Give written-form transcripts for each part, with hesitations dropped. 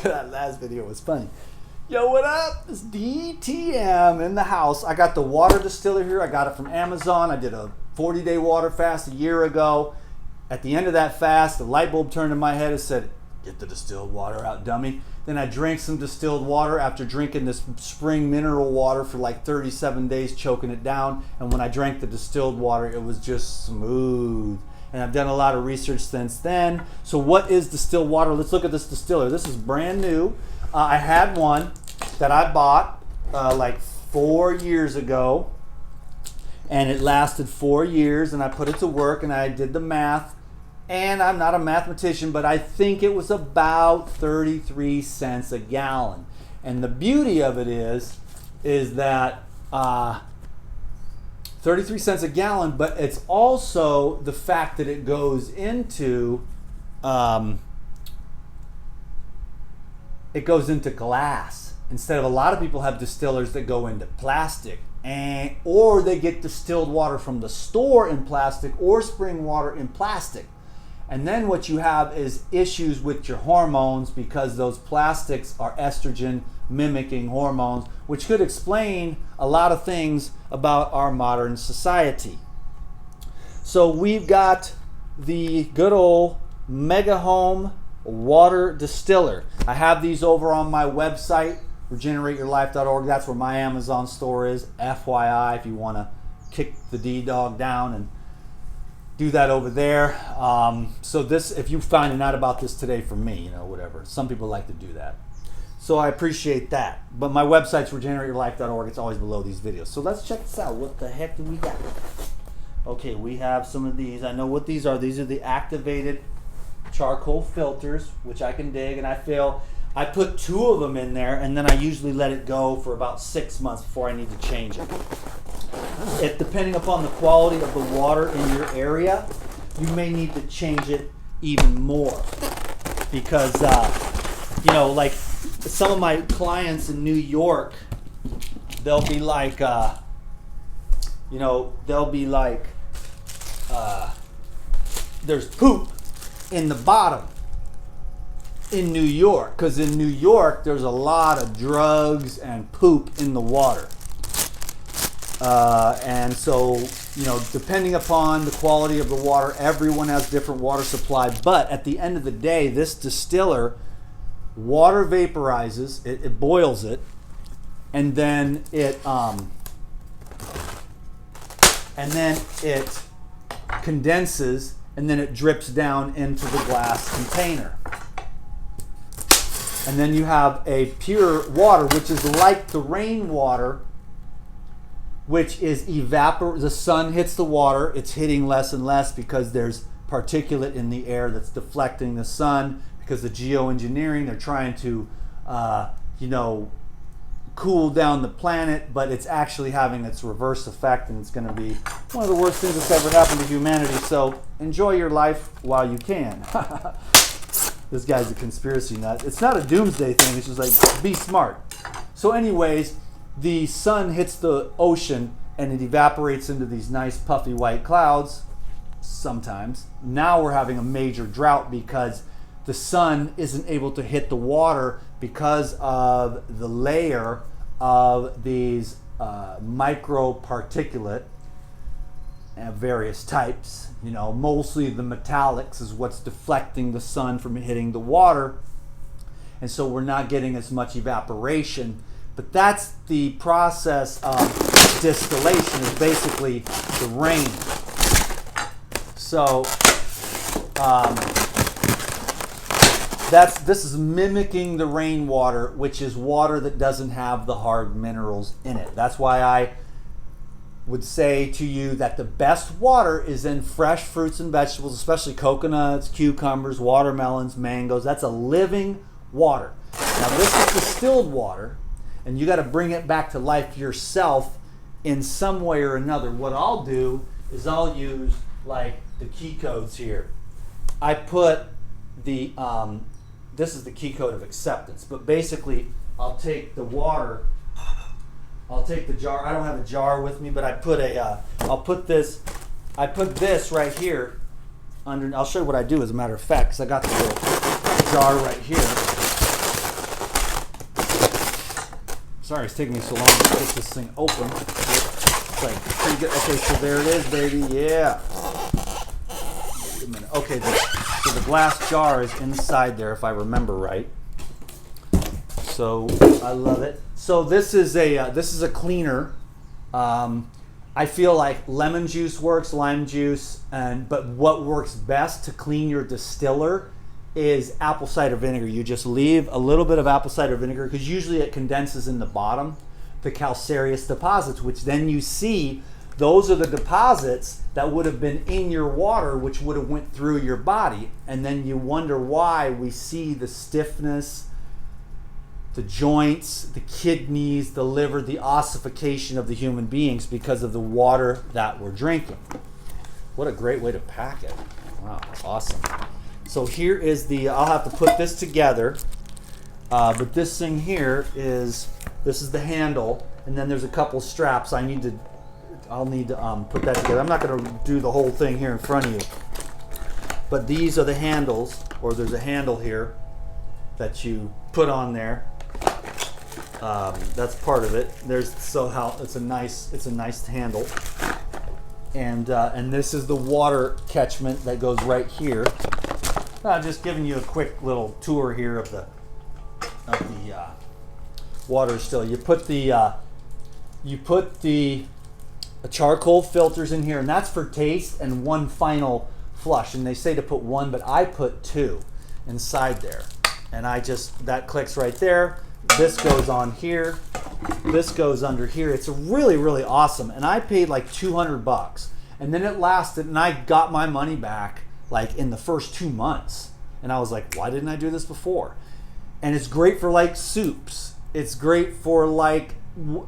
That last video was funny. Yo, what up? It's DTM in the house. I got the water distiller here. I got it from Amazon. I did a 40-day water fast a year ago. At the end of that fast, the light bulb turned in my head and said, get the distilled water out, dummy. Then I drank some distilled water after drinking this spring mineral water for like 37 days, choking it down. And when I drank the distilled water, it was just smooth. And I've done a lot of research since then. So what is distilled water? Let's look at this distiller. This is brand new. I had one that I bought like 4 years ago. And it lasted 4 years. And I put it to work and I did the math. And I'm not a mathematician, but I think it was about 33 cents a gallon. And the beauty of it is that 33 cents a gallon, but it's also the fact that it goes into glass. Instead of a lot of people have distillers that go into plastic, or they get distilled water from the store in plastic or spring water in plastic. And then what you have is issues with your hormones because those plastics are estrogen mimicking hormones, which could explain a lot of things about our modern society. So we've got the good old Mega Home water distiller. I have these over on my website, regenerateyourlife.org. That's where my Amazon store is. FYI, if you want to kick the D-dog down and do that over there. So this, if you find out about this today from me, whatever. Some people like to do that. So I appreciate that. But my website's regenerateyourlife.org. It's always below these videos. So let's check this out. What the heck do we got? Okay, we have some of these. I know what these are. These are the activated charcoal filters, which I can dig. And I feel I put 2 of them in there, and then I usually let it go for about 6 months before I need to change it. Depending upon the quality of the water in your area, you may need to change it even more. Because, like some of my clients in New York, they'll be like, there's poop in the bottom in New York. Because in New York, there's a lot of drugs and poop in the water. And so, depending upon the quality of the water, everyone has different water supply. But at the end of the day, this distiller, water vaporizes, it boils it, and then it condenses, and then it drips down into the glass container. And then you have a pure water, which is like the rainwater, which is the sun hits the water, it's hitting less and less because there's particulate in the air that's deflecting the sun, because the geoengineering, they're trying to cool down the planet, but it's actually having its reverse effect, and it's going to be one of the worst things that's ever happened to humanity. So enjoy your life while you can. This guy's a conspiracy nut. It's not a doomsday thing, it's just like, be smart. So anyways, the sun hits the ocean and it evaporates into these nice puffy white clouds sometimes. Now we're having a major drought because the sun isn't able to hit the water because of the layer of these microparticulate of various types. Mostly the metallics is what's deflecting the sun from hitting the water. And so we're not getting as much evaporation. But that's the process of distillation, is basically the rain. So this is mimicking the rainwater, which is water that doesn't have the hard minerals in it. That's why I would say to you that the best water is in fresh fruits and vegetables, especially coconuts, cucumbers, watermelons, mangoes. That's a living water. Now this is distilled water, and you got to bring it back to life yourself in some way or another. What I'll do is I'll use like the key codes here. I put the, this is the key code of acceptance, but basically I'll take the water, I'll take the jar. I don't have a jar with me, but I put I'll put this right here under. I'll show you what I do as a matter of fact, because I got the little jar right here. Sorry, it's taking me so long to get this thing open. It's like pretty good. Okay, so there it is, baby. Yeah. Wait a minute. Okay, so the glass jar is inside there, if I remember right. So I love it. So this is a cleaner. I feel like lemon juice works, lime juice, but what works best to clean your distiller is apple cider vinegar. You just leave a little bit of apple cider vinegar because usually it condenses in the bottom, the calcareous deposits, which then you see those are the deposits that would have been in your water, which would have went through your body. And then you wonder why we see the stiffness, the joints, the kidneys, the liver, the ossification of the human beings because of the water that we're drinking. What a great way to pack it. Wow, awesome. So here is I'll have to put this together, but this thing here this is the handle, and then there's a couple straps. I'll need to put that together. I'm not going to do the whole thing here in front of you, but these are the handles, or there's a handle here that you put on there. That's part of it. It's a nice handle, and this is the water catchment that goes right here. Just giving you a quick little tour here of the water still. You put the charcoal filters in here, and that's for taste and one final flush. And they say to put one, but I put two inside there, and that clicks right there. This goes on here. This goes under here. It's really, really awesome. And I paid like $200, and then it lasted, and I got my money back like in the first 2 months. And I was like, why didn't I do this before? And it's great for like soups. It's great for like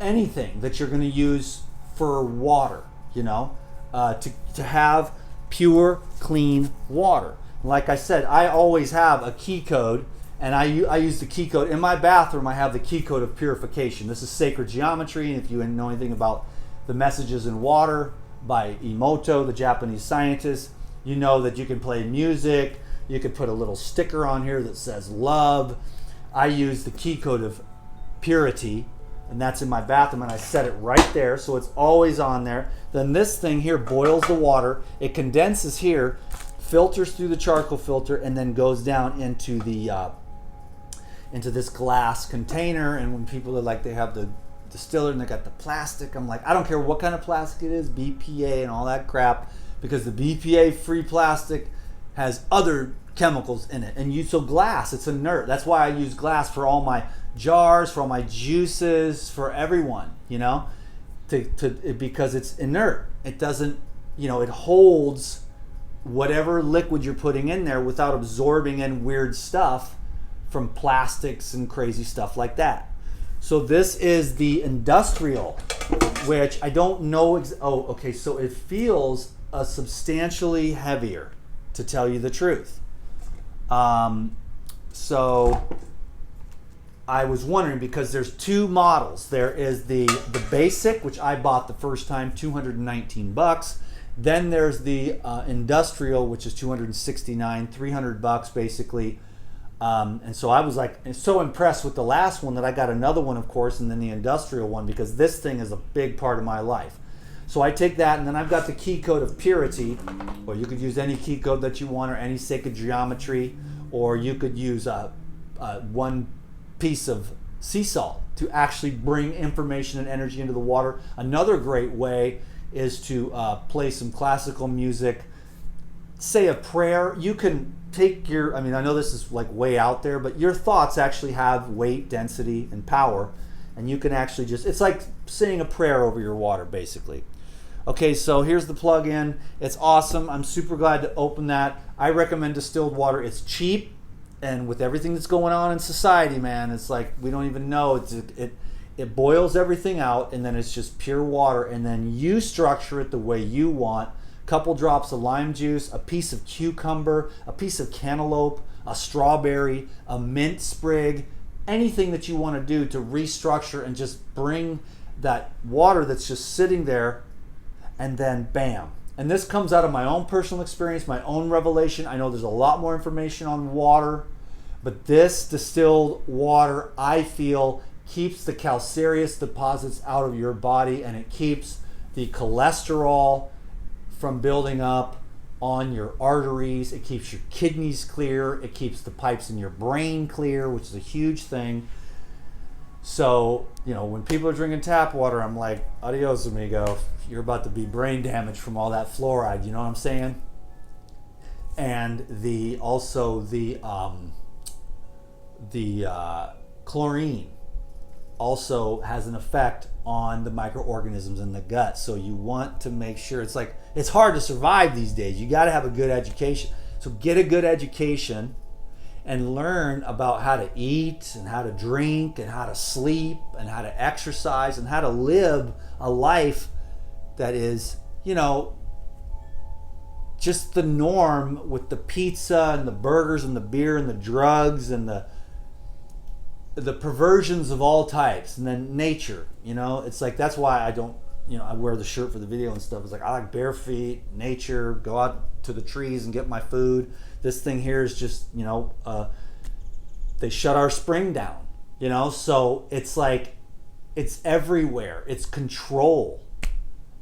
anything that you're going to use for water, to have pure, clean water. Like I said, I always have a key code, and I use the key code. In my bathroom, I have the key code of purification. This is sacred geometry, and if you know anything about the messages in water by Emoto, the Japanese scientist, you know that you can play music. You could put a little sticker on here that says love. I use the key code of purity, and that's in my bathroom, and I set it right there, so it's always on there. Then this thing here boils the water. It condenses here, filters through the charcoal filter, and then goes down into this glass container. And when people are like, they have the distiller and they got the plastic, I'm like, I don't care what kind of plastic it is, BPA and all that crap, because the BPA-free plastic has other chemicals in it. And so glass, it's inert. That's why I use glass for all my jars, for all my juices, for everyone, because it's inert. It doesn't, it holds whatever liquid you're putting in there without absorbing in weird stuff from plastics and crazy stuff like that. So this is the industrial, which I don't know. Okay, so it feels substantially heavier, to tell you the truth. So I was wondering, because there's two models. There is the basic, which I bought the first time, $219. Then there's the industrial, which is $269, $300 basically. And so I was like so impressed with the last one that I got another one, of course, and then the industrial one, because this thing is a big part of my life. So I take that, and then I've got the key code of purity, or you could use any key code that you want, or any sacred geometry, or you could use one piece of sea salt to actually bring information and energy into the water. Another great way is to play some classical music, say a prayer. You can take I know this is like way out there, but your thoughts actually have weight, density, and power, and you can actually it's like saying a prayer over your water, basically. Okay, so here's the plug-in. It's awesome. I'm super glad to open that. I recommend distilled water. It's cheap, and with everything that's going on in society, man, it's like we don't even know. It boils everything out, and then it's just pure water, and then you structure it the way you want. Couple drops of lime juice, a piece of cucumber, a piece of cantaloupe, a strawberry, a mint sprig, anything that you want to do to restructure and just bring that water that's just sitting there, and then bam. And this comes out of my own personal experience, my own revelation. I know there's a lot more information on water, but this distilled water, I feel, keeps the calcareous deposits out of your body, and it keeps the cholesterol from building up on your arteries. It keeps your kidneys clear. It keeps the pipes in your brain clear, which is a huge thing. So, when people are drinking tap water, I'm like, adios, amigo. You're about to be brain damaged from all that fluoride. You know what I'm saying? And the chlorine also has an effect on the microorganisms in the gut. So you want to make sure, it's hard to survive these days. You got to have a good education. So get a good education and learn about how to eat and how to drink and how to sleep and how to exercise and how to live a life that is, just the norm, with the pizza and the burgers and the beer and the drugs and the perversions of all types. And then nature, it's like, that's why I don't, I wear the shirt for the video and stuff. It's like, I like bare feet, nature, go out to the trees and get my food. This thing here is just, they shut our spring down, so it's like, it's everywhere. It's control.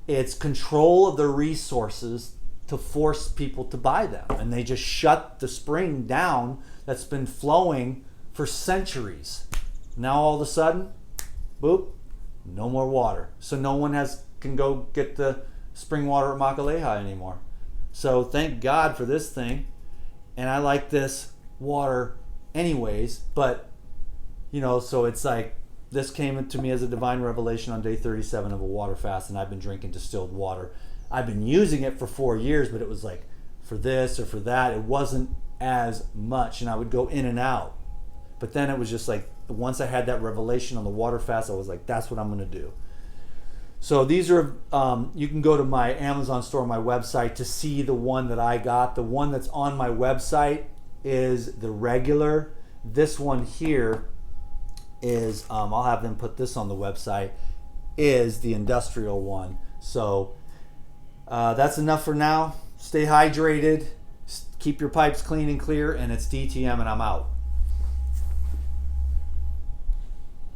It's control of the resources to force people to buy them. And they just shut the spring down that's been flowing for centuries. Now all of a sudden, boop, no more water. So no one can go get the spring water at Makaleha anymore. So thank God for this thing. And I like this water anyways, but so it's like, this came to me as a divine revelation on day 37 of a water fast, and I've been drinking distilled water. I've been using it for 4 years, but it was like for this or for that. It wasn't as much, and I would go in and out. But then it was just like, once I had that revelation on the water fast, I was like, that's what I'm going to do. So these are, you can go to my Amazon store, my website, to see the one that I got. The one that's on my website is the regular. This one here is, I'll have them put this on the website, is the industrial one. So that's enough for now. Stay hydrated, keep your pipes clean and clear, and it's DTM, and I'm out.